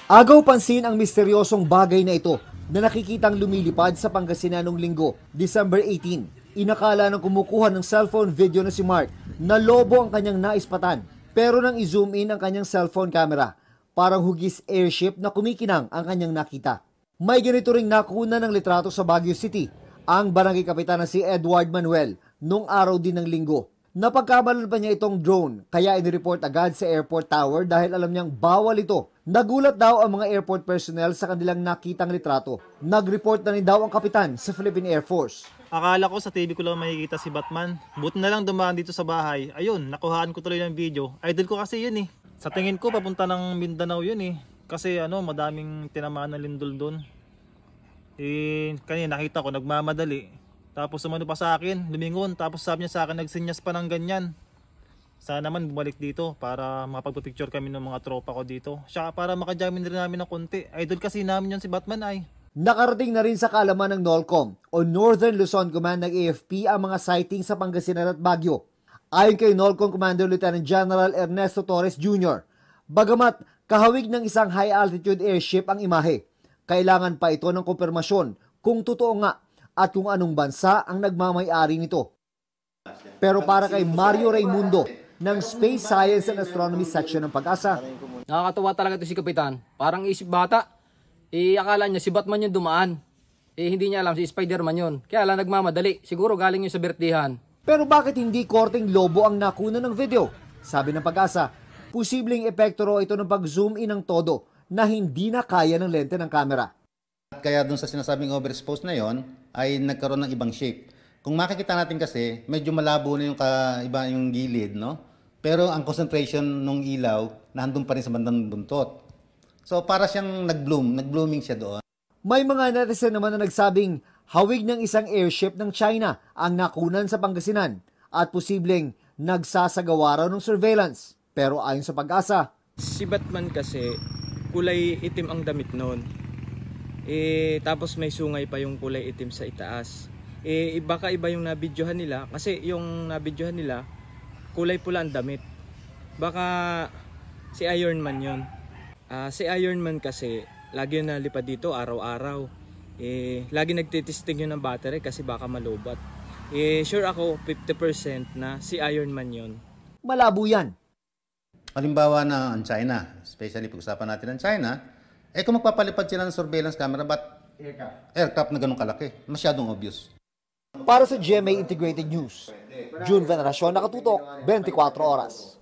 Agaw pansin ang misteryosong bagay na ito na nakikitang lumilipad sa Pangasinan noong linggo, December 18. Inakala ng kumukuha ng cellphone video na si Mark na lobo ang kanyang naispatan. Pero nang i-zoom in ang kanyang cellphone camera, parang hugis airship na kumikinang ang kanyang nakita. May ganito ring nakuna ng litrato sa Baguio City, ang barangay kapitan na si Edward Manuel, nung araw din ng linggo. Napagkamalan pa niya itong drone, kaya inireport agad sa airport tower dahil alam niyang bawal ito. Nagulat daw ang mga airport personnel sa kanilang nakitang litrato. Nag-report na rin daw ang kapitan sa Philippine Air Force. Akala ko sa TV ko lang makikita si Batman. Buti na lang dumaan dito sa bahay. Ayun, nakuhaan ko tuloy ng video. Idol ko kasi yun eh. Sa tingin ko papunta ng Mindanao yun eh. Kasi madaming tinamaan na lindol doon. Kanina nakita ko nagmamadali. Tapos sumano pa sa akin, lumingon. Tapos sabi niya sa akin, nagsinyas pa ng ganyan. Sana naman bumalik dito para makapagpapicture kami ng mga tropa ko dito. Siya para makajamin rin namin ng konti. Idol kasi namin yun si Batman ay. Nakarating na rin sa kaalaman ng NOLCOM o Northern Luzon Command ng AFP ang mga sighting sa Pangasinan at Baguio. Ayon kay NOLCOM Commander Lieutenant General Ernesto Torres Jr., bagamat kahawig ng isang high-altitude airship ang imahe, kailangan pa ito ng kumpirmasyon kung totoo nga at kung anong bansa ang nagmamay-ari nito. Pero para kay Mario Raimundo ng Space Science and Astronomy Section ng Pag-asa, nakakatawa talaga ito si Kapitan. Parang isip bata. Akala niya si Batman yung dumaan. Hindi niya alam si Spider-Man yun. Kaya lang nagmamadali. Siguro galing yun sa birthdayan. Pero bakit hindi korteng lobo ang nakuna ng video? Sabi ng Pag-asa, posibleng epekto raw ito ng pag-zoom in ng todo na hindi na kaya ng lente ng camera. Kaya dun sa sinasabing overexposed na yon ay nagkaroon ng ibang shape. Kung makikita natin kasi, medyo malabo na iba yung gilid, no? Pero ang concentration ng ilaw, nandun pa rin sa bandang buntot. So para siyang nag-blooming siya doon. May mga netizen naman na nagsabing hawig ng isang airship ng China ang nakunan sa Pangasinan at posibleng nagsasagawa raw ng surveillance. Pero ayon sa Pag-asa, si Batman kasi kulay itim ang damit noon. Tapos may sungay pa yung kulay itim sa itaas. Baka iba yung nabidyohan nila kasi yung nabidyohan nila kulay pula ang damit. Baka si Iron Man yun. Si Iron Man kasi lagi yung nalipad dito araw-araw. Lagi nagtitesting yun ng battery kasi baka malubat. Sure ako 50% na si Iron Man yun. Malabo yan. Halimbawa na ang China, especially pag-usapan natin ang China, kung magpapalipad sila ng surveillance camera, but aircraft na ganun kalaki, masyadong obvious. Para sa GMA Integrated News, June Veneracion, nakatutok, 24 oras.